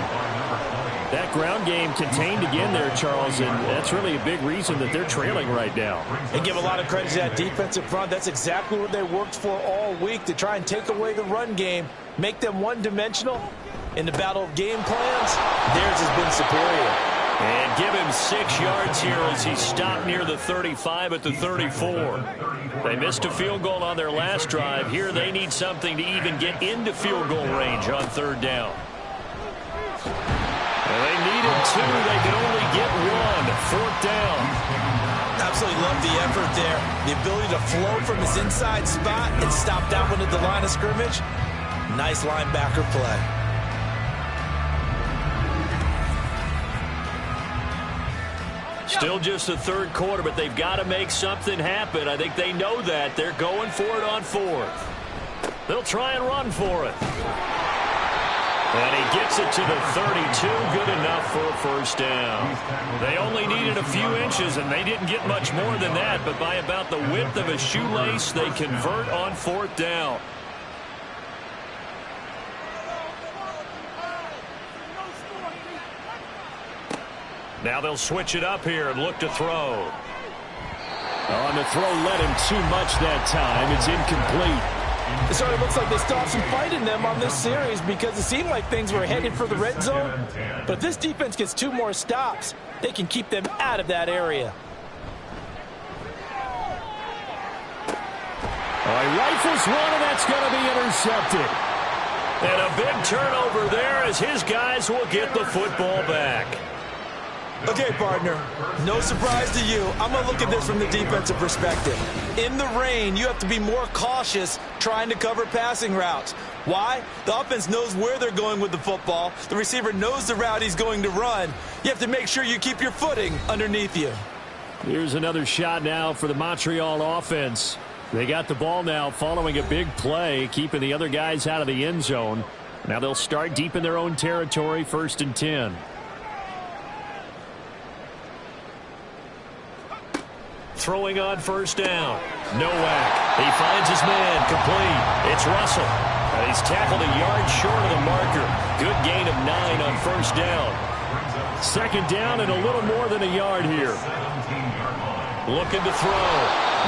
That ground game contained again there, Charles, and that's really a big reason that they're trailing right now. And give a lot of credit to that defensive front. That's exactly what they worked for all week, to try and take away the run game, make them one-dimensional. In the battle of game plans, theirs has been superior. And give him 6 yards here as he stopped near the 35 at the 34. They missed a field goal on their last drive. Here they need something to even get into field goal range on 3rd down. And they needed 2. They could only get 1. 4th down. Absolutely love the effort there. The ability to flow from his inside spot and stop that one at the line of scrimmage. Nice linebacker play. Still just the 3rd quarter, but they've got to make something happen. I think they know that. They're going for it on 4th. They'll try and run for it. And he gets it to the 32. Good enough for a 1st down. They only needed a few inches, and they didn't get much more than that. But by about the width of a shoelace, they convert on 4th down. Now they'll switch it up here and look to throw. On the throw, led him too much that time. It's incomplete. It sort of looks like they stopped some fight in them on this series because it seemed like things were headed for the red zone. But if this defense gets 2 more stops, they can keep them out of that area. He rifles one, and that's going to be intercepted. And a big turnover there as his guys will get the football back. Okay, partner, no surprise to you. I'm going to look at this from the defensive perspective. In the rain, you have to be more cautious trying to cover passing routes. Why? The offense knows where they're going with the football. The receiver knows the route he's going to run. You have to make sure you keep your footing underneath you. Here's another shot now for the Montreal offense. They got the ball now following a big play, keeping the other guys out of the end zone. Now they'll start deep in their own territory, 1st and 10. Throwing on 1st down. Nowak. He finds his man. Complete. It's Russell. And he's tackled a yard short of the marker. Good gain of 9 on 1st down. 2nd down and a little more than a yard here. Looking to throw.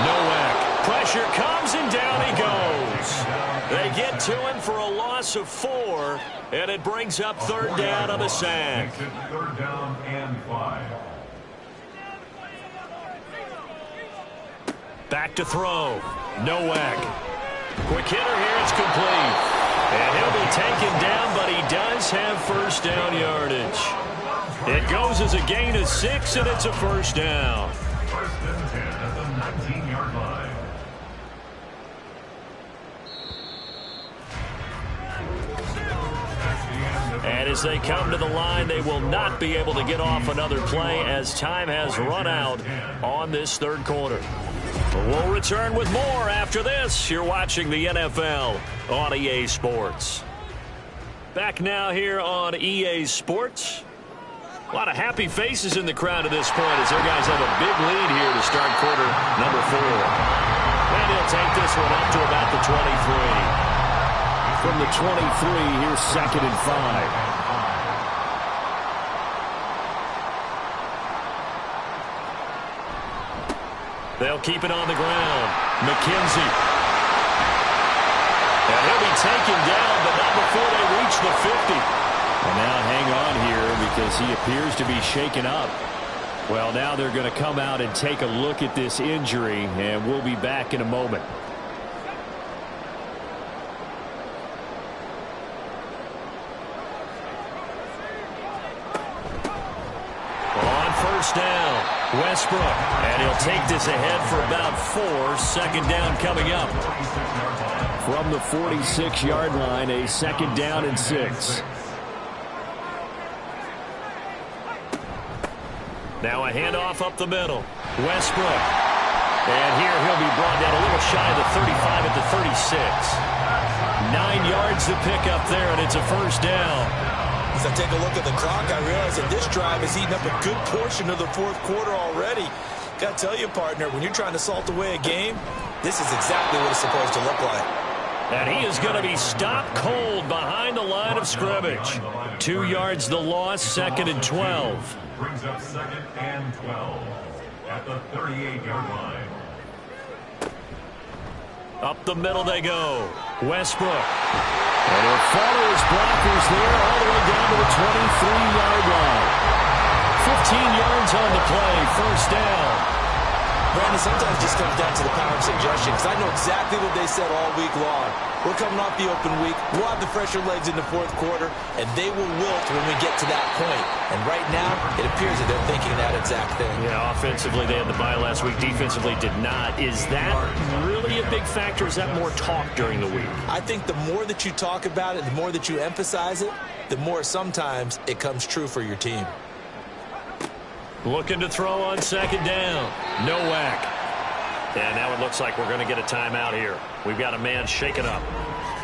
Nowak. Pressure comes and down he goes. They get to him for a loss of 4. And it brings up 3rd down on the sack. 3rd down and 5. Back to throw. Nowak. Quick hitter here. It's complete. And he'll be taken down, but he does have 1st down yardage. It goes as a gain of 6, and it's a 1st down. 1st and 10 at the 19-yard line. And as they come to the line, they will not be able to get off another play as time has run out on this 3rd quarter. We'll return with more after this. You're watching the NFL on EA Sports. Back now here on EA Sports. A lot of happy faces in the crowd at this point as their guys have a big lead here to start quarter number 4. And he'll take this one up to about the 23. From the 23, here's 2nd and 5. They'll keep it on the ground. McKenzie. And he'll be taken down, but not before they reach the 50. And now hang on here because he appears to be shaken up. Well, now they're going to come out and take a look at this injury, and we'll be back in a moment. On first down, Westbrook. And he'll take this ahead for about 4. 2nd down coming up. From the 46-yard line, a 2nd down and 6. Now a handoff up the middle. Westbrook. And here he'll be brought down a little shy of the 35 at the 36. 9 yards to pick up there, and it's a first down. As I take a look at the clock, I realize that this drive has eaten up a good portion of the 4th quarter already. Got to tell you, partner, when you're trying to salt away a game, this is exactly what it's supposed to look like. And he is going to be stopped cold behind the line of scrimmage. 2 yards the loss, 2nd and 12. Brings up 2nd and 12 at the 38-yard line. Up the middle they go. Westbrook. And he'll follow his blockers there all the way down to the 23-yard line. 15 yards on the play, first down. Brandon, sometimes it just comes down to the power of suggestion, because I know exactly what they said all week long. We're coming off the open week. We'll have the fresher legs in the 4th quarter, and they will wilt when we get to that point. And right now, it appears that they're thinking that exact thing. Yeah, offensively, they had the bye last week. Defensively, did not. Is that really a big factor? Is that more talk during the week? I think the more that you talk about it, the more that you emphasize it, the more sometimes it comes true for your team. Looking to throw on 2nd down. Nowak. And now it looks like we're going to get a timeout here. We've got a man shaken up.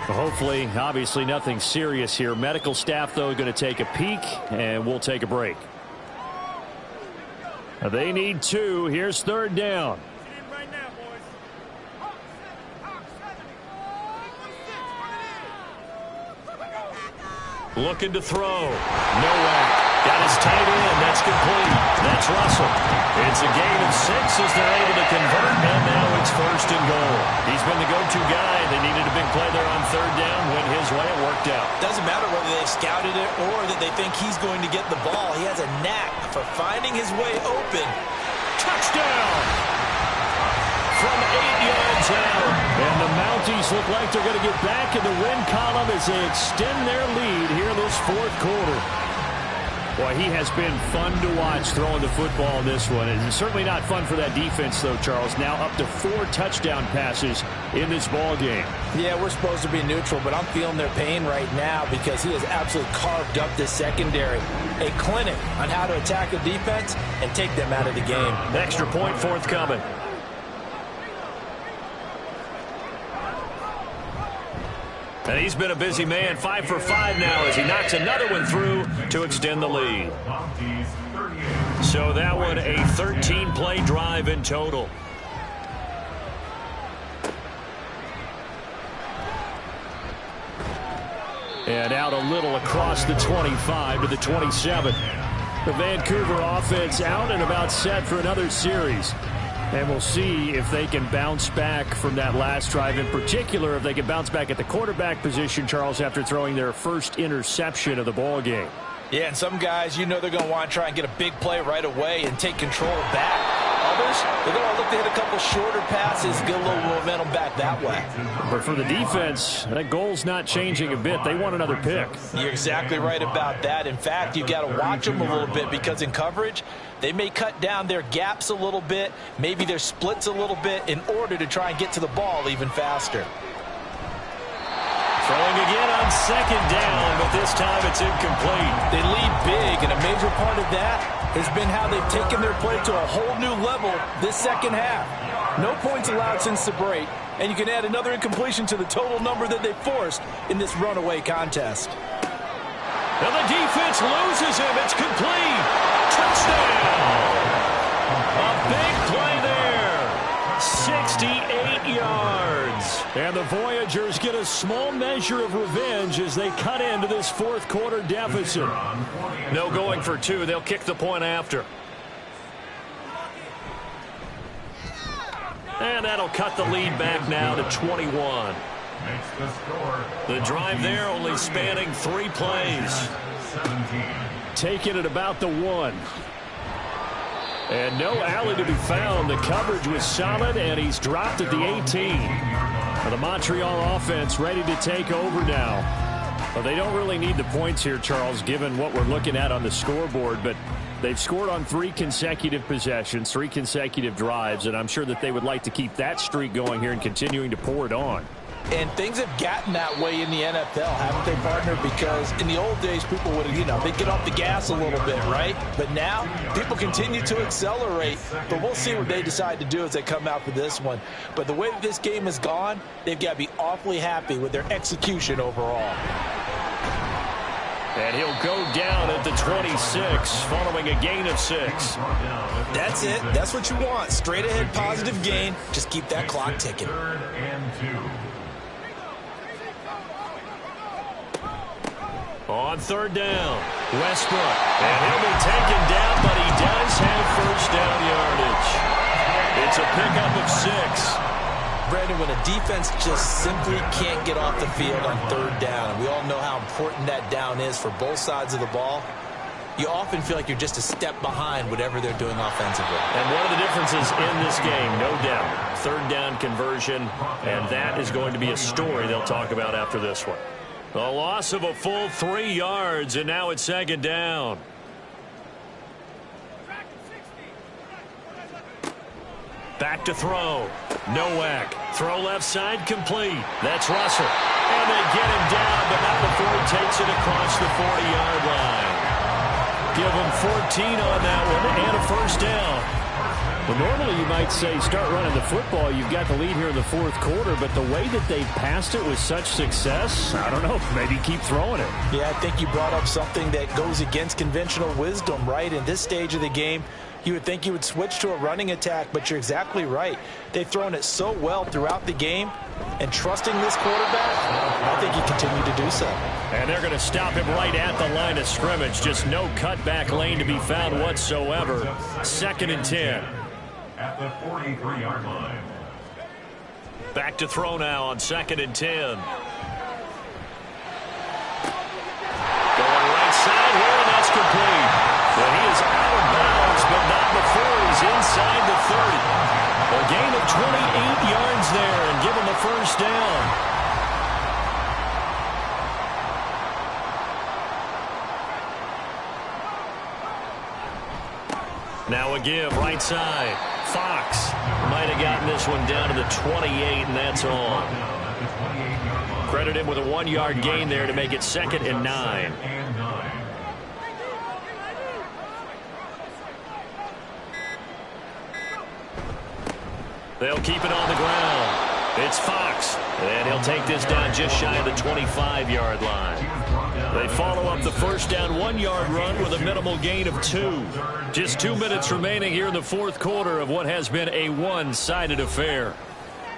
Hopefully, obviously nothing serious here. Medical staff, though, going to take a peek, and we'll take a break. They need 2. Here's 3rd down. Looking to throw. Nowak. Got his tight end. That's complete. That's Russell. It's a gain of 6 as they're able to convert, and now it's 1st and goal. He's been the go-to guy. They needed a big play there on 3rd down. Went his way. It worked out. Doesn't matter whether they've scouted it or that they think he's going to get the ball. He has a knack for finding his way open. Touchdown! From 8 yards out. And the Mounties look like they're going to get back in the win column as they extend their lead here in this 4th quarter. Boy, he has been fun to watch throwing the football in this one. It's certainly not fun for that defense, though, Charles. Now up to 4 touchdown passes in this ball game. Yeah, we're supposed to be neutral, but I'm feeling their pain right now because he has absolutely carved up this secondary. A clinic on how to attack a defense and take them out of the game. Extra point forthcoming. And he's been a busy man, 5 for 5 now as he knocks another one through to extend the lead. So that one a 13-play drive in total. And out a little across the 25 to the 27. The Vancouver offense out and about set for another series. And we'll see if they can bounce back from that last drive. In particular, if they can bounce back at the quarterback position, Charles, after throwing their first interception of the ball game. Yeah, and some guys, you know they're going to want to try and get a big play right away and take control back. Others, they're going to look to hit a couple shorter passes, get a little momentum back that way. But for the defense, that goal's not changing a bit. They want another pick. You're exactly right about that. In fact, you've got to watch them a little bit because in coverage, they may cut down their gaps a little bit, maybe their splits a little bit in order to try and get to the ball even faster. Throwing again on 2nd down, but this time it's incomplete. They lead big, and a major part of that has been how they've taken their play to a whole new level this second half. No points allowed since the break, and you can add another incompletion to the total number that they forced in this runaway contest. And the defense loses him. It's complete. Touchdown. A big play there. 68 yards. And the Voyagers get a small measure of revenge as they cut into this fourth quarter deficit. No going for two. They'll kick the point after. And that'll cut the lead back now to 21. The drive there only spanning 3 plays. Taking it about the 1. And no alley to be found. The coverage was solid, and he's dropped at the 18. The Montreal offense ready to take over now. Well, they don't really need the points here, Charles, given what we're looking at on the scoreboard, but they've scored on 3 consecutive possessions, 3 consecutive drives, and I'm sure that they would like to keep that streak going here and continuing to pour it on. And things have gotten that way in the NFL, haven't they, partner? Because in the old days, people would, they'd get off the gas a little bit, right? But now, people continue to accelerate. But we'll see what they decide to do as they come out for this one. But the way that this game has gone, they've got to be awfully happy with their execution overall. And he'll go down at the 26, following a gain of 6. That's it. That's what you want. Straight ahead positive gain. Just keep that clock ticking. 3rd and 2. On 3rd down, Westbrook. And he'll be taken down, but he does have first down yardage. It's a pickup of 6. Brandon, when a defense just simply can't get off the field on 3rd down, and we all know how important that down is for both sides of the ball, you often feel like you're just a step behind whatever they're doing offensively. And one of the differences in this game, no doubt, 3rd down conversion, and that is going to be a story they'll talk about after this one. A loss of a full 3 yards, and now it's 2nd down. Back to throw. Nowak. Throw left side complete. That's Russell. And they get him down, but not before he takes it across the 40-yard line. Give him 14 on that one and a first down. Well, normally you might say start running the football. You've got the lead here in the 4th quarter, but the way that they passed it with such success, I don't know, maybe keep throwing it. Yeah, I think you brought up something that goes against conventional wisdom, right? In this stage of the game, you would think you would switch to a running attack, but you're exactly right. They've thrown it so well throughout the game, and trusting this quarterback, I think he continued to do so. And they're going to stop him right at the line of scrimmage. Just no cutback lane to be found whatsoever. 2nd and 10. At the 43-yard line. Back to throw now on 2nd and 10. Going right side here, and that's complete. Well, he is out of bounds, but not before he's inside the 30. A gain of 28 yards there and give him the first down. Now a give right side. Fox might have gotten this one down to the 28, and that's all. Credit him with a 1-yard gain there to make it 2nd and 9. They'll keep it on the ground. It's Fox, and he'll take this down just shy of the 25-yard line. They follow up the first down 1-yard run with a minimal gain of 2. Just 2 minutes remaining here in the 4th quarter of what has been a one-sided affair.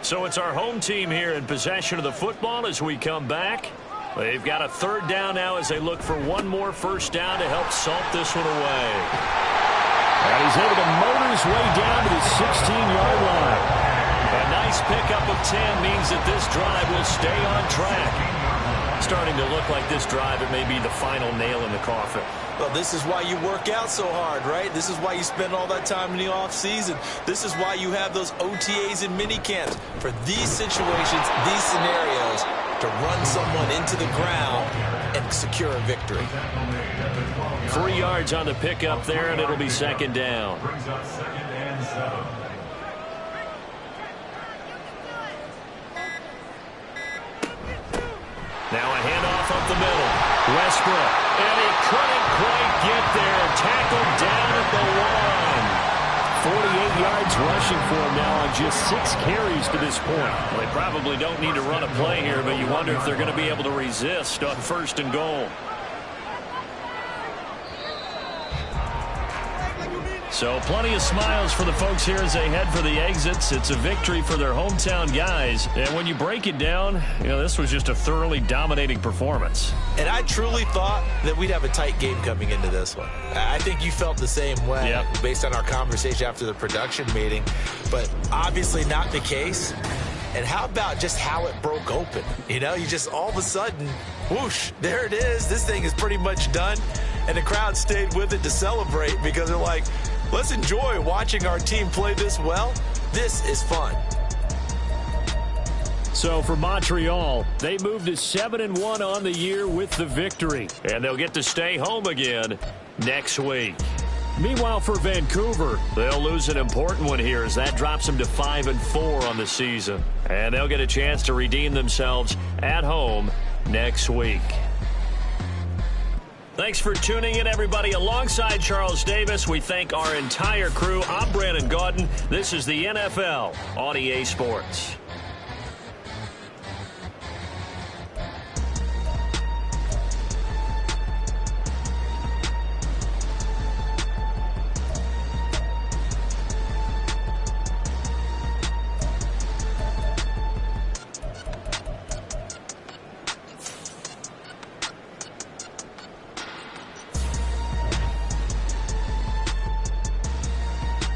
So it's our home team here in possession of the football as we come back. They've got a 3rd down now as they look for one more first down to help salt this one away. And he's able to motor his way down to the 16-yard line. A nice pickup of 10 means that this drive will stay on track. Starting to look like this drive, it may be the final nail in the coffin. Well, this is why you work out so hard, right? This is why you spend all that time in the offseason. This is why you have those OTAs and mini camps. For these situations, these scenarios, to run someone into the ground and secure a victory. 3 yards on the pickup there, and it'll be 2nd down. Brings up 2nd and 7. Now a handoff up the middle. Westbrook. And he couldn't quite get there. Tackled down at the 1. 48 yards rushing for him now on just 6 carries to this point. Well, they probably don't need to run a play here, but you wonder if they're going to be able to resist on 1st and goal. So plenty of smiles for the folks here as they head for the exits. It's a victory for their hometown guys. And when you break it down, this was just a thoroughly dominating performance. And I truly thought that we'd have a tight game coming into this one. I think you felt the same way based on our conversation after the production meeting. But obviously not the case. And how about just how it broke open? You just all of a sudden, whoosh, there it is. This thing is pretty much done. And the crowd stayed with it to celebrate because they're like, let's enjoy watching our team play this well. This is fun. So for Montreal, they moved to 7-1 on the year with the victory. And they'll get to stay home again next week. Meanwhile, for Vancouver, they'll lose an important one here as that drops them to 5-4 on the season. And they'll get a chance to redeem themselves at home next week. Thanks for tuning in, everybody. Alongside Charles Davis, we thank our entire crew. I'm Brandon Gaudin. This is the NFL on EA Sports.